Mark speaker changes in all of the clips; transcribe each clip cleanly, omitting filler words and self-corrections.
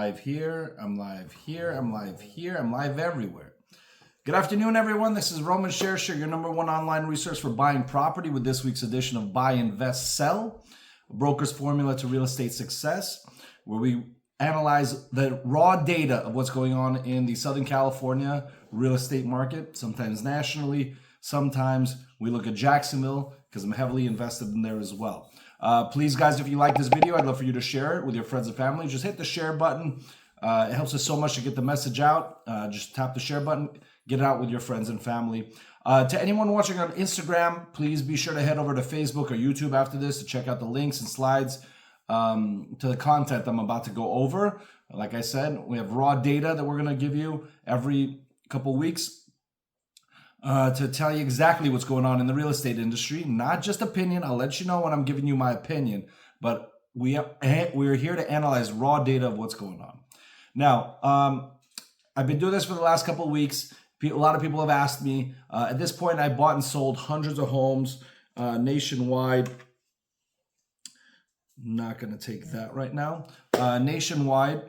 Speaker 1: live here, I'm live here, I'm live here, I'm live everywhere. Good afternoon, everyone. This is Roman Shersher, your number one online resource for buying property with this week's edition of Buy, Invest, Sell, a broker's formula to real estate success, where we analyze the raw data of what's going on in the Southern California real estate market, sometimes nationally, sometimes we look at Jacksonville because I'm heavily invested in there as well. Please, guys, if you like this video, I'd love for you to share it with your friends and family. Just hit the share button. It helps us so much to get the message out. Just tap the share button, get it out with your friends and family. To anyone watching on Instagram, please be sure to head over to Facebook or YouTube after this to check out the links and slides to the content I'm about to go over. Like I said, we have raw data that we're going to give you every couple weeks to tell you exactly what's going on in the real estate industry. Not just opinion. I'll let you know when I'm giving you my opinion, but we're here to analyze raw data of what's going on. Now, I've been doing this for the last couple of weeks. A lot of people have asked me. At this point, I bought and sold hundreds of homes nationwide. Not going to take that right now. Nationwide,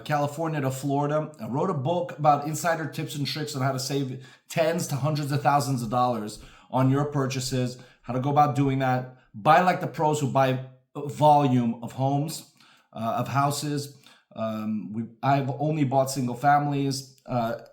Speaker 1: California to Florida. I wrote a book about insider tips and tricks on how to save tens to hundreds of thousands of dollars on your purchases, how to go about doing that. Buy like the pros who buy volume of homes, of houses. I've only bought single families,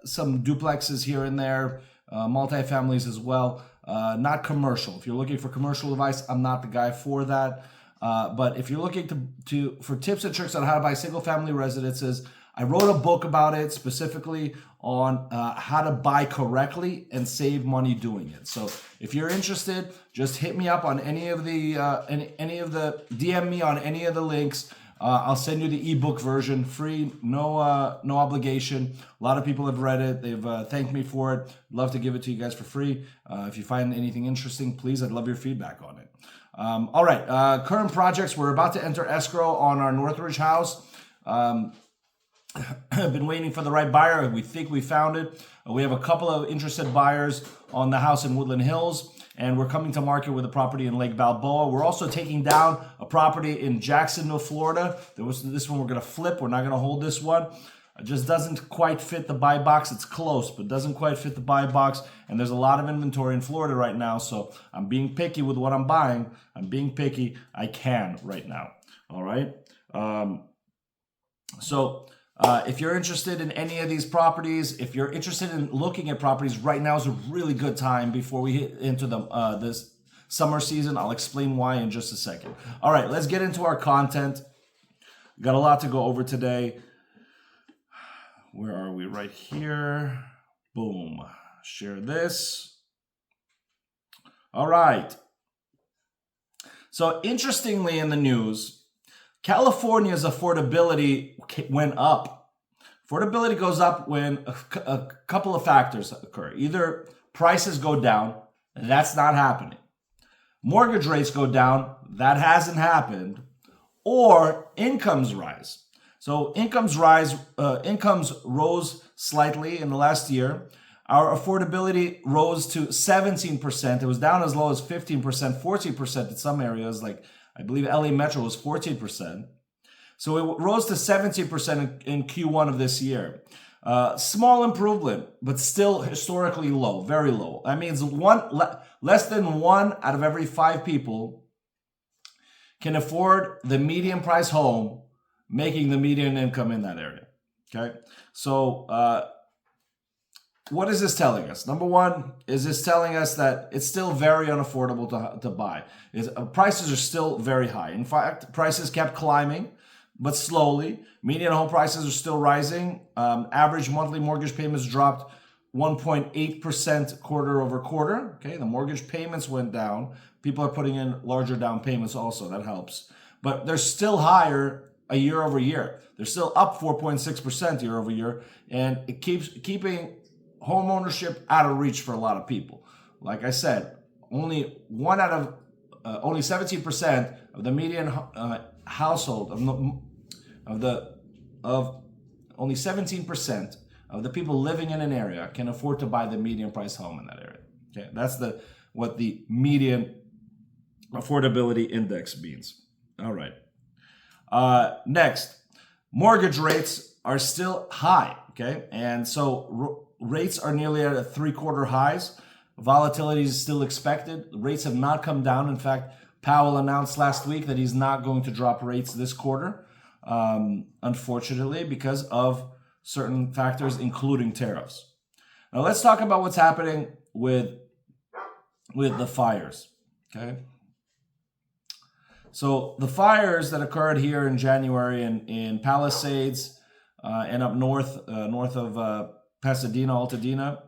Speaker 1: some duplexes here and there, multifamilies as well, not commercial. If you're looking for commercial advice, I'm not the guy for that. But if you're looking for tips and tricks on how to buy single family residences, I wrote a book about it specifically on how to buy correctly and save money doing it. So if you're interested, just hit me up on any of the DM me on any of the links. I'll send you the ebook version free, no obligation. A lot of people have read it. They've thanked me for it. Love to give it to you guys for free. If you find anything interesting, please, I'd love your feedback on it. All right, current projects. We're about to enter escrow on our Northridge house. I've been waiting for the right buyer. We think we found it. We have a couple of interested buyers on the house in Woodland Hills, and we're coming to market with a property in Lake Balboa. We're also taking down a property in Jacksonville, Florida. This one we're going to flip. We're not going to hold this one. It just doesn't quite fit the buy box. It's close, but doesn't quite fit the buy box. And there's a lot of inventory in Florida right now, so I'm being picky with what I'm buying. I'm being picky. I can right now. All right. If you're interested in any of these properties, if you're interested in looking at properties, right now is a really good time before we hit into this summer season. I'll explain why in just a second. All right, let's get into our content. Got a lot to go over today. Where are we? Right here. Boom. Share this. All right. So interestingly in the news, California's affordability went up. Affordability goes up when a couple of factors occur. Either prices go down, and that's not happening. Mortgage rates go down, that hasn't happened. Or incomes rise. So incomes rose slightly in the last year. Our affordability rose to 17%. It was down as low as 15%, 14% in some areas, like I believe LA Metro was 14%. So it rose to 17% in Q1 of this year. Small improvement, but still historically low, very low. That means less than 1 out of every 5 people can afford the median price home, making the median income in that area. Okay, so what is this telling us? Number one, is this telling us that it's still very unaffordable to buy? Prices are still very high. In fact, prices kept climbing, but slowly. Median home prices are still rising. Average monthly mortgage payments dropped 1.8% quarter over quarter. Okay, the mortgage payments went down. People are putting in larger down payments also. That helps. But they're still higher year over year. They're still up 4.6% year over year. And it keeps keeping home ownership out of reach for a lot of people. Like I said, only 17% of the median household only 17% of the people living in an area can afford to buy the median price home in that area. Okay, that's what the median affordability index means. All right. Next, mortgage rates are still high, okay? And so rates are nearly at a 3-quarter highs. Volatility is still expected. Rates have not come down. In fact, Powell announced last week that he's not going to drop rates this quarter, unfortunately, because of certain factors, including tariffs. Now let's talk about what's happening with the fires, okay? So the fires that occurred here in January in Palisades and up north of Pasadena, Altadena,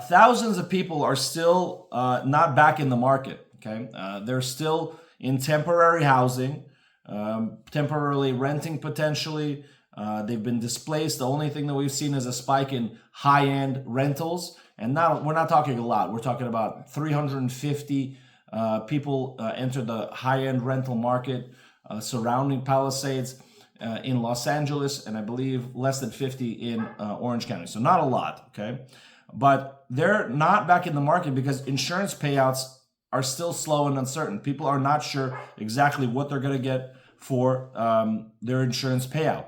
Speaker 1: thousands of people are still not back in the market, okay? They're still in temporary housing, temporarily renting potentially. They've been displaced. The only thing that we've seen is a spike in high-end rentals. And we're not talking a lot. We're talking about 350 people entered the high-end rental market surrounding Palisades in Los Angeles, and I believe less than 50 in Orange County. So not a lot, okay? But they're not back in the market because insurance payouts are still slow and uncertain. People are not sure exactly what they're going to get for their insurance payout.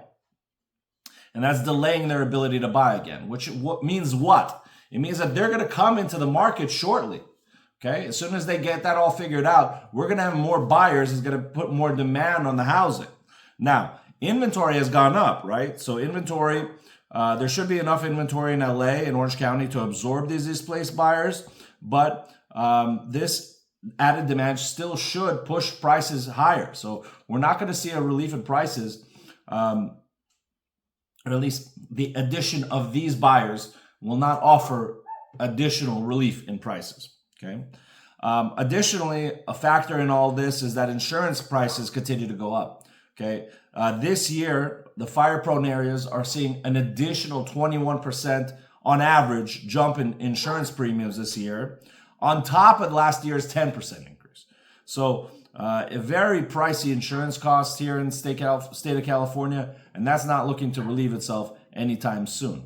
Speaker 1: And that's delaying their ability to buy again, which means what? It means that they're going to come into the market shortly. Okay, as soon as they get that all figured out, we're going to have more buyers. It's going to put more demand on the housing. Now, inventory has gone up, right? So inventory, there should be enough inventory in LA and Orange County to absorb these displaced buyers, but this added demand still should push prices higher. So we're not going to see a relief in prices, or at least the addition of these buyers will not offer additional relief in prices. Okay. Additionally, a factor in all this is that insurance prices continue to go up. Okay. This year, the fire-prone areas are seeing an additional 21% on average jump in insurance premiums this year, on top of last year's 10% increase. So, a very pricey insurance cost here in the state of California, and that's not looking to relieve itself anytime soon.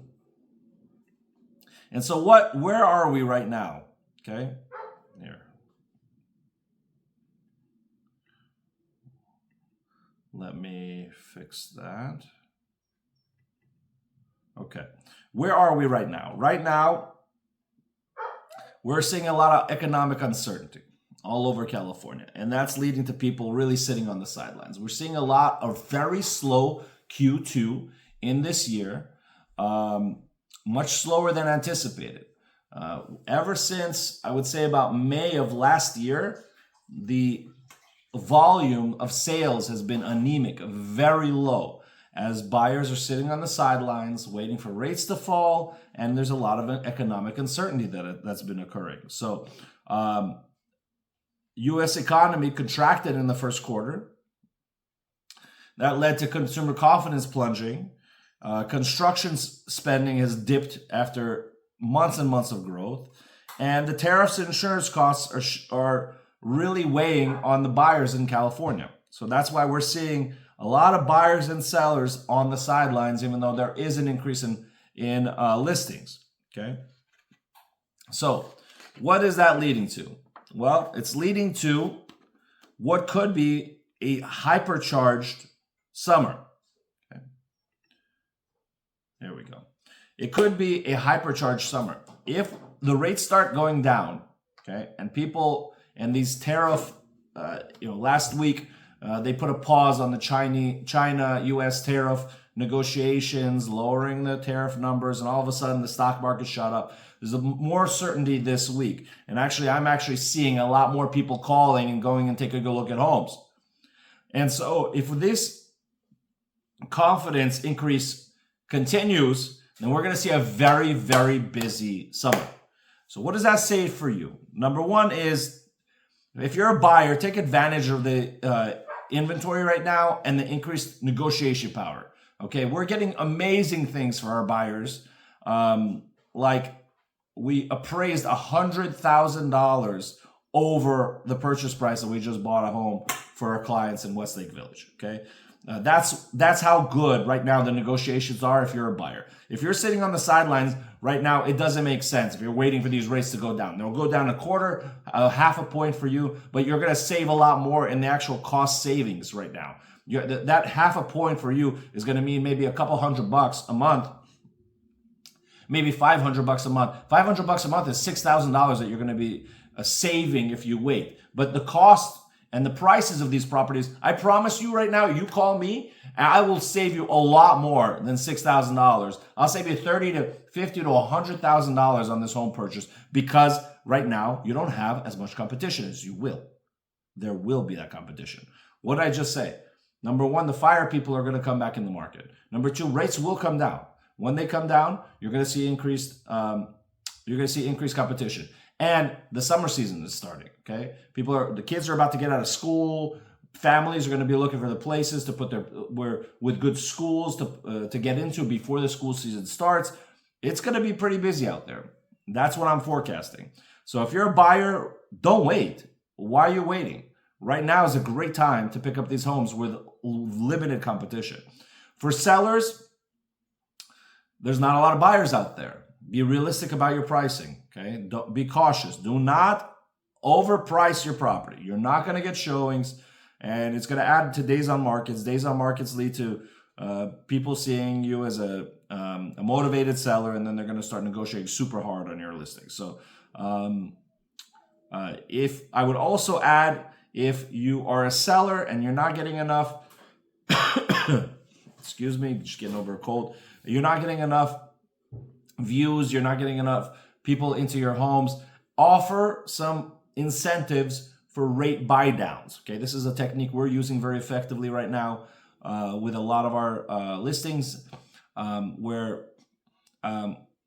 Speaker 1: And so, where are we right now? Okay, here. Let me fix that. Okay, where are we right now? Right now, we're seeing a lot of economic uncertainty all over California, and that's leading to people really sitting on the sidelines. We're seeing a lot of very slow Q2 in this year, much slower than anticipated. Ever since, I would say, about May of last year, the volume of sales has been anemic, very low, as buyers are sitting on the sidelines waiting for rates to fall, and there's a lot of economic uncertainty that's been occurring. So, U.S. economy contracted in the first quarter. That led to consumer confidence plunging. Construction spending has dipped after months and months of growth, and the tariffs and insurance costs are really weighing on the buyers in California. So that's why we're seeing a lot of buyers and sellers on the sidelines, even though there is an increase in listings. Okay. So what is that leading to? Well, it's leading to what could be a hypercharged summer. Okay. There we go. It could be a hypercharged summer. If the rates start going down, okay, and people, and these tariff, last week, they put a pause on the China-U.S. tariff negotiations, lowering the tariff numbers, and all of a sudden the stock market shot up. There's more certainty this week. And actually, I'm actually seeing a lot more people calling and going and taking a look at homes. And so if this confidence increase continues, then we're going to see a very, very busy summer. So what does that say for you? Number one is, if you're a buyer, take advantage of the inventory right now and the increased negotiation power. Okay, we're getting amazing things for our buyers. Like we appraised $100,000 over the purchase price that we just bought a home for our clients in Westlake Village. Okay. That's how good right now the negotiations are if you're a buyer. If you're sitting on the sidelines right now, it doesn't make sense if you're waiting for these rates to go down. They'll go down a quarter, half a point for you, but you're going to save a lot more in the actual cost savings right now. that half a point for you is going to mean maybe a couple $100 a month, maybe $500 a month. $500 a month is $6,000 that you're going to be saving if you wait. But the cost and the prices of these properties, I promise you right now, you call me and I will save you a lot more than $6,000. I'll save you $30,000 to $50,000 to $100,000 on this home purchase, because right now you don't have as much competition as you will. There will be that competition. What did I just say? Number one, the fire people are going to come back in the market. Number two, rates will come down. When they come down, you're going to see increased competition. And the summer season is starting. Okay, the kids are about to get out of school. Families are going to be looking for the places to put with good schools to get into before the school season starts. It's going to be pretty busy out there. That's what I'm forecasting. So if you're a buyer, don't wait. Why are you waiting? Right now is a great time to pick up these homes with limited competition. For sellers, there's not a lot of buyers out there. Be realistic about your pricing. Okay, be cautious. Do not overprice your property. You're not going to get showings, and it's going to add to days on markets. Days on markets lead to people seeing you as a motivated seller, and then they're going to start negotiating super hard on your listing. So, if I would also add, if you are a seller and you're not getting enough, excuse me, just getting over a cold. You're not getting enough views. You're not getting enough people into your homes. Offer some incentives for rate buy downs. Okay, this is a technique we're using very effectively right now with a lot of our listings, where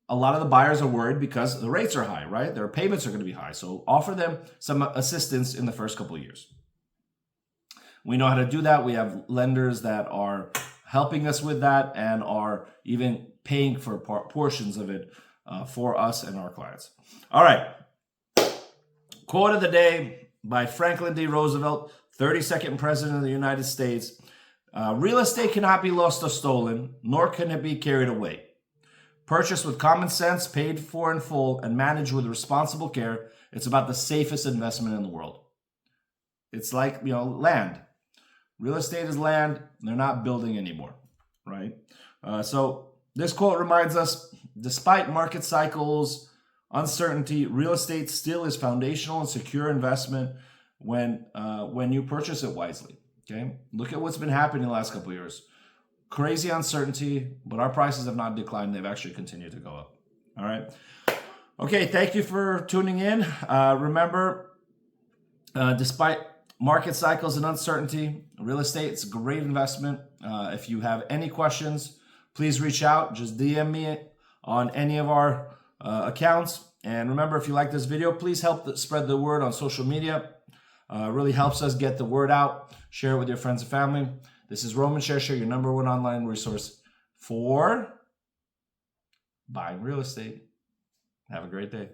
Speaker 1: a lot of the buyers are worried because the rates are high, right? Their payments are going to be high. So offer them some assistance in the first couple of years. We know how to do that. We have lenders that are helping us with that and are even paying for portions of it for us and our clients. All right. Quote of the day by Franklin D. Roosevelt, 32nd President of the United States. Real estate cannot be lost or stolen, nor can it be carried away. Purchased with common sense, paid for in full, and managed with responsible care, it's about the safest investment in the world. It's like, land. Real estate is land. They're not building anymore, right? So this quote reminds us, despite market cycles, uncertainty, real estate still is foundational and secure investment when you purchase it wisely. Okay, look at what's been happening in the last couple of years. Crazy uncertainty, but our prices have not declined. They've actually continued to go up. All right. Okay, thank you for tuning in. Remember, despite market cycles and uncertainty, real estate is a great investment. If you have any questions, please reach out. Just DM me on any of our accounts. And remember, if you like this video, please help spread the word on social media. It really helps us get the word out. Share it with your friends and family. This is Roman Shersher, your #1 online resource for buying real estate. Have a great day.